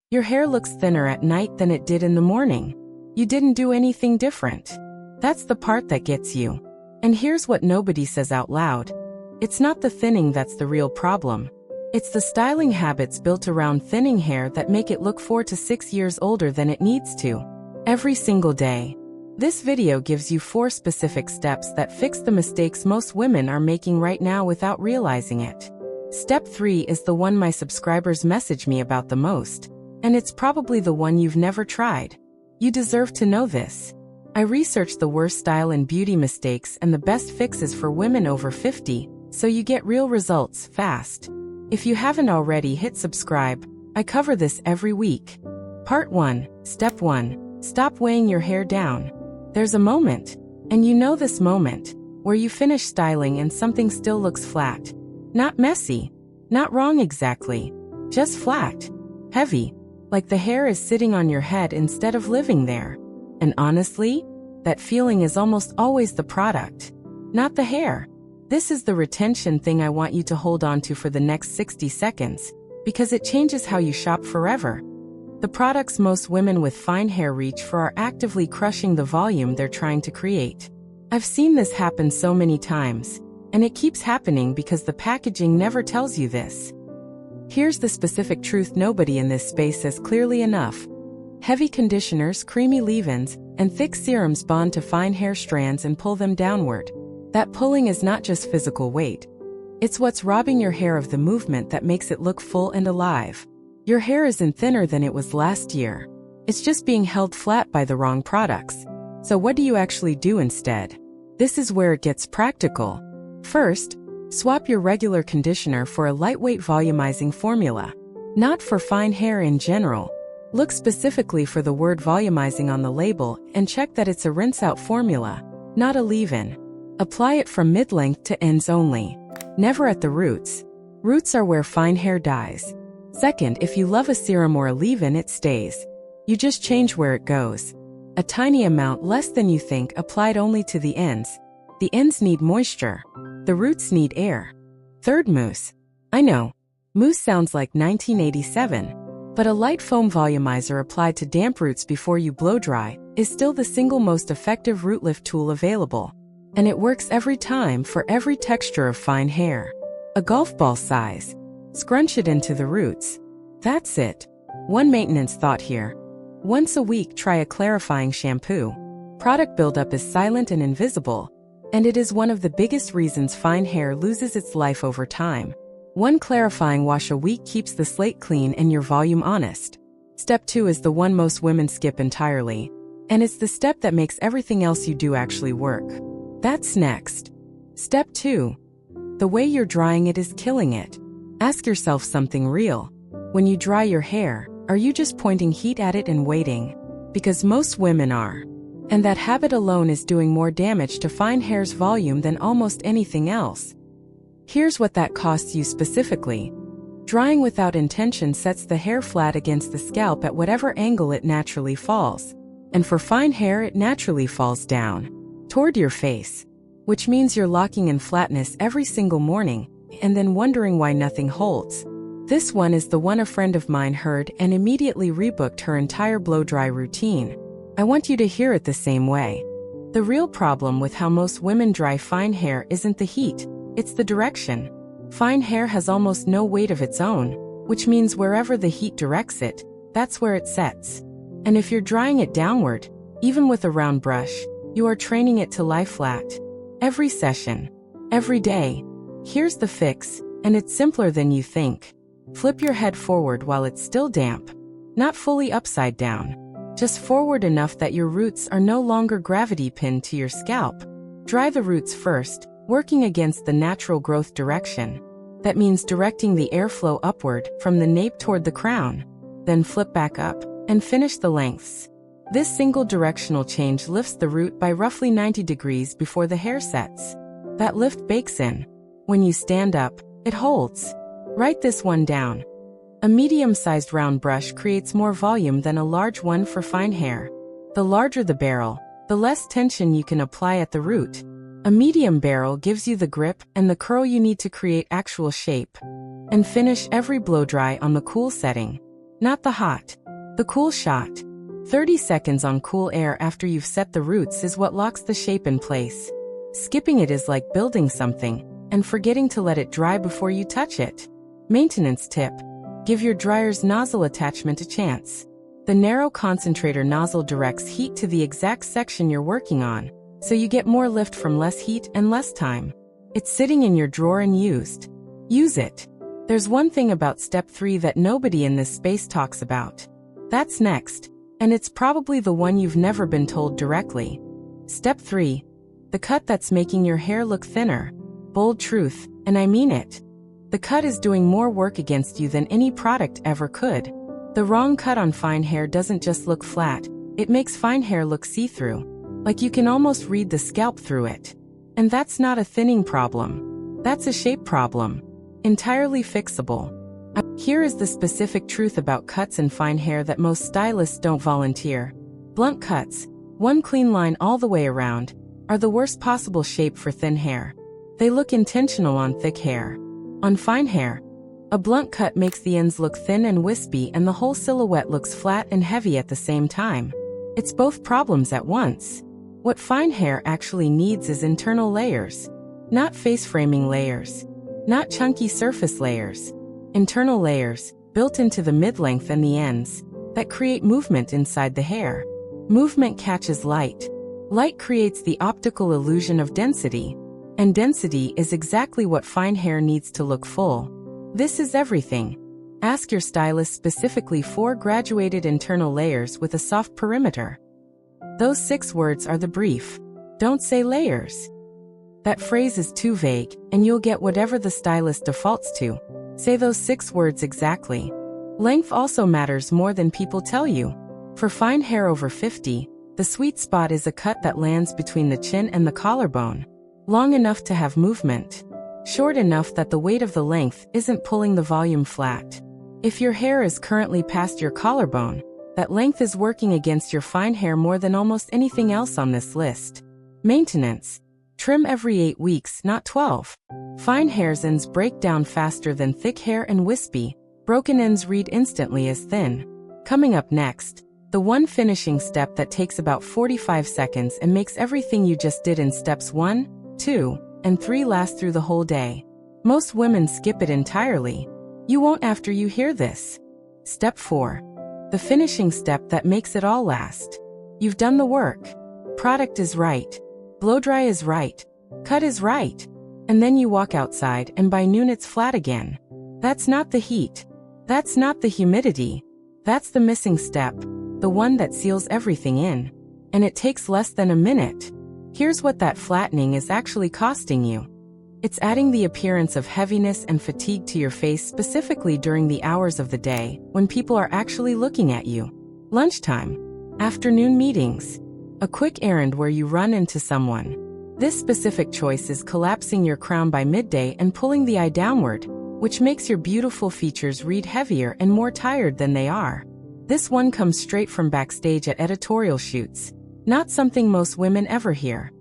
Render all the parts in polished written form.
Your hair looks thinner at night than it did in the morning. You didn't do anything different. That's the part that gets you. And here's what nobody says out loud. It's not the thinning that's the real problem. It's the styling habits built around thinning hair that make it look 4 to 6 years older than it needs to. Every single day. This video gives you 4 specific steps that fix the mistakes most women are making right now without realizing it. Step 3 is the one my subscribers message me about the most. And it's probably the one you've never tried. You deserve to know this. I researched the worst style and beauty mistakes and the best fixes for women over 50, so you get real results fast. If you haven't already, hit subscribe. I cover this every week. Part 1. Step 1. Stop weighing your hair down. There's a moment, and you know this moment, where you finish styling and something still looks flat. Not messy. Not wrong exactly. Just flat. Heavy. Like the hair is sitting on your head instead of living there. And honestly, that feeling is almost always the product, not the hair. This is the retention thing I want you to hold on to for the next 60 seconds, because it changes how you shop forever. The products most women with fine hair reach for are actively crushing the volume they're trying to create. I've seen this happen so many times, and it keeps happening because the packaging never tells you this. Here's the specific truth nobody in this space says clearly enough. Heavy conditioners, creamy leave-ins, and thick serums bond to fine hair strands and pull them downward. That pulling is not just physical weight. It's what's robbing your hair of the movement that makes it look full and alive. Your hair isn't thinner than it was last year. It's just being held flat by the wrong products. So what do you actually do instead? This is where it gets practical. First, swap your regular conditioner for a lightweight volumizing formula. Not for fine hair in general. Look specifically for the word volumizing on the label and check that it's a rinse-out formula, not a leave-in. Apply it from mid-length to ends only. Never at the roots. Roots are where fine hair dies. Second, if you love a serum or a leave-in, it stays. You just change where it goes. A tiny amount, less than you think, applied only to the ends. The ends need moisture. The roots need air. Third, mousse. I know. Mousse sounds like 1987. But a light foam volumizer applied to damp roots before you blow dry is still the single most effective root lift tool available. And it works every time for every texture of fine hair. A golf ball size. Scrunch it into the roots. That's it. One maintenance thought here. Once a week, try a clarifying shampoo. Product buildup is silent and invisible, and it is one of the biggest reasons fine hair loses its life over time. One clarifying wash a week keeps the slate clean and your volume honest. Step 2 is the one most women skip entirely, and it's the step that makes everything else you do actually work. That's next. Step 2. The way you're drying it is killing it. Ask yourself something real. When you dry your hair, are you just pointing heat at it and waiting? Because most women are. And that habit alone is doing more damage to fine hair's volume than almost anything else. Here's what that costs you specifically. Drying without intention sets the hair flat against the scalp at whatever angle it naturally falls. And for fine hair, it naturally falls down toward your face, which means you're locking in flatness every single morning and then wondering why nothing holds. This one is the one a friend of mine heard and immediately rebooked her entire blow-dry routine. I want you to hear it the same way. The real problem with how most women dry fine hair isn't the heat. It's the direction. Fine hair has almost no weight of its own, which means wherever the heat directs it, that's where it sets. And if you're drying it downward, even with a round brush, you are training it to lie flat. Every session. Every day. Here's the fix, and it's simpler than you think. Flip your head forward while it's still damp. Not fully upside down. Just forward enough that your roots are no longer gravity pinned to your scalp. Dry the roots first, working against the natural growth direction. That means directing the airflow upward from the nape toward the crown. Then flip back up and finish the lengths. This single directional change lifts the root by roughly 90 degrees before the hair sets. That lift bakes in. When you stand up, it holds. Write this one down. A medium-sized round brush creates more volume than a large one for fine hair. The larger the barrel, the less tension you can apply at the root. A medium barrel gives you the grip and the curl you need to create actual shape. And finish every blow-dry on the cool setting. Not the hot. The cool shot. 30 seconds on cool air after you've set the roots is what locks the shape in place. Skipping it is like building something and forgetting to let it dry before you touch it. Maintenance tip. Give your dryer's nozzle attachment a chance. The narrow concentrator nozzle directs heat to the exact section you're working on, so you get more lift from less heat and less time. It's sitting in your drawer and used. Use it. There's one thing about step 3 that nobody in this space talks about. That's next, and it's probably the one you've never been told directly. Step 3. The cut that's making your hair look thinner. Bold truth, and I mean it. The cut is doing more work against you than any product ever could. The wrong cut on fine hair doesn't just look flat, it makes fine hair look see-through. Like you can almost read the scalp through it. And that's not a thinning problem. That's a shape problem. Entirely fixable. Here is the specific truth about cuts in fine hair that most stylists don't volunteer. Blunt cuts, one clean line all the way around, are the worst possible shape for thin hair. They look intentional on thick hair. On fine hair, a blunt cut makes the ends look thin and wispy and the whole silhouette looks flat and heavy at the same time. It's both problems at once. What fine hair actually needs is internal layers. Not face-framing layers. Not chunky surface layers. Internal layers, built into the mid-length and the ends, that create movement inside the hair. Movement catches light. Light creates the optical illusion of density. And density is exactly what fine hair needs to look full. This is everything. Ask your stylist specifically for graduated internal layers with a soft perimeter. Those 6 words are the brief. Don't say layers. That phrase is too vague, and you'll get whatever the stylist defaults to. Say those 6 words exactly. Length also matters more than people tell you. For fine hair over 50, the sweet spot is a cut that lands between the chin and the collarbone. Long enough to have movement. Short enough that the weight of the length isn't pulling the volume flat. If your hair is currently past your collarbone, that length is working against your fine hair more than almost anything else on this list. Maintenance. Trim every 8 weeks, not 12. Fine hair's ends break down faster than thick hair and wispy. Broken ends read instantly as thin. Coming up next, the one finishing step that takes about 45 seconds and makes everything you just did in steps 1, 2, and 3 last through the whole day. Most women skip it entirely. You won't after you hear this. Step 4. The finishing step that makes it all last. You've done the work. Product is right. Blow dry is right. Cut is right. And then you walk outside and by noon it's flat again. That's not the heat. That's not the humidity. That's the missing step. The one that seals everything in. And it takes less than a minute. Here's what that flattening is actually costing you. It's adding the appearance of heaviness and fatigue to your face, specifically during the hours of the day when people are actually looking at you. Lunchtime. Afternoon meetings. A quick errand where you run into someone. This specific choice is collapsing your crown by midday and pulling the eye downward, which makes your beautiful features read heavier and more tired than they are. This one comes straight from backstage at editorial shoots. Not something most women ever hear.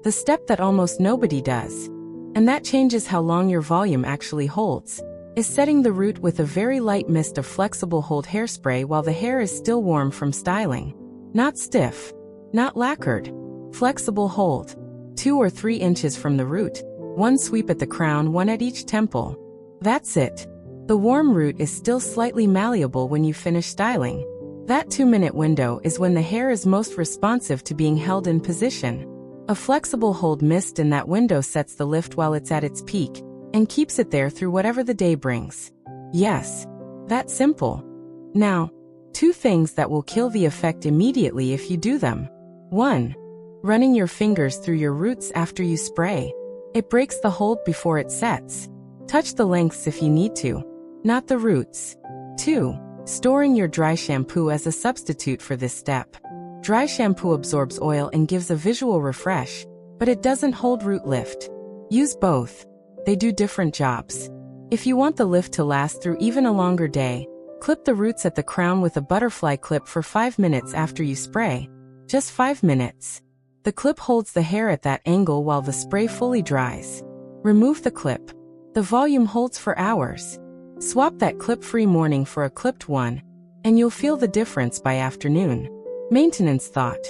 The step that almost nobody does. And that changes how long your volume actually holds, is setting the root with a very light mist of flexible hold hairspray while the hair is still warm from styling. Not stiff. Not lacquered. Flexible hold. 2 or 3 inches from the root. 1 sweep at the crown, 1 at each temple. That's it. The warm root is still slightly malleable when you finish styling. That 2-minute window is when the hair is most responsive to being held in position. A flexible hold mist in that window sets the lift while it's at its peak, and keeps it there through whatever the day brings. Yes. That simple. Now, 2 things that will kill the effect immediately if you do them. 1. Running your fingers through your roots after you spray. It breaks the hold before it sets. Touch the lengths if you need to, not the roots. 2. Storing your dry shampoo as a substitute for this step. Dry shampoo absorbs oil and gives a visual refresh, but it doesn't hold root lift. Use both. They do different jobs. If you want the lift to last through even a longer day, clip the roots at the crown with a butterfly clip for 5 minutes after you spray. Just 5 minutes. The clip holds the hair at that angle while the spray fully dries. Remove the clip. The volume holds for hours. Swap that clip-free morning for a clipped one, and you'll feel the difference by afternoon. Maintenance thought.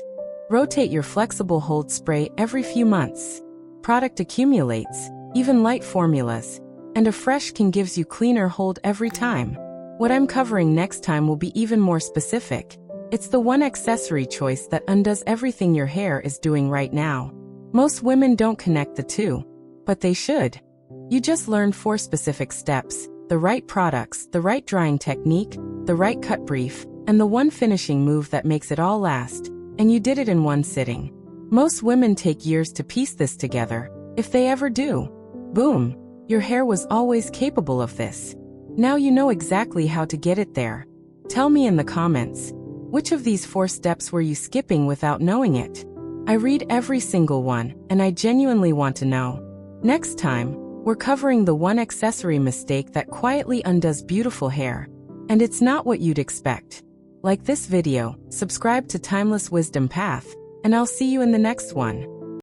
Rotate your flexible hold spray every few months. Product accumulates, even light formulas, and a fresh can gives you cleaner hold every time. What I'm covering next time will be even more specific. It's the one accessory choice that undoes everything your hair is doing right now. Most women don't connect the two, but they should. You just learned 4 specific steps: the right products, the right drying technique, the right cut brief, and the one finishing move that makes it all last. And you did it in one sitting. Most women take years to piece this together, if they ever do. Boom! Your hair was always capable of this. Now you know exactly how to get it there. Tell me in the comments, which of these 4 steps were you skipping without knowing it? I read every single one, and I genuinely want to know. Next time, we're covering the one accessory mistake that quietly undoes beautiful hair. And it's not what you'd expect. Like this video, subscribe to Timeless Wisdom Path, and I'll see you in the next one.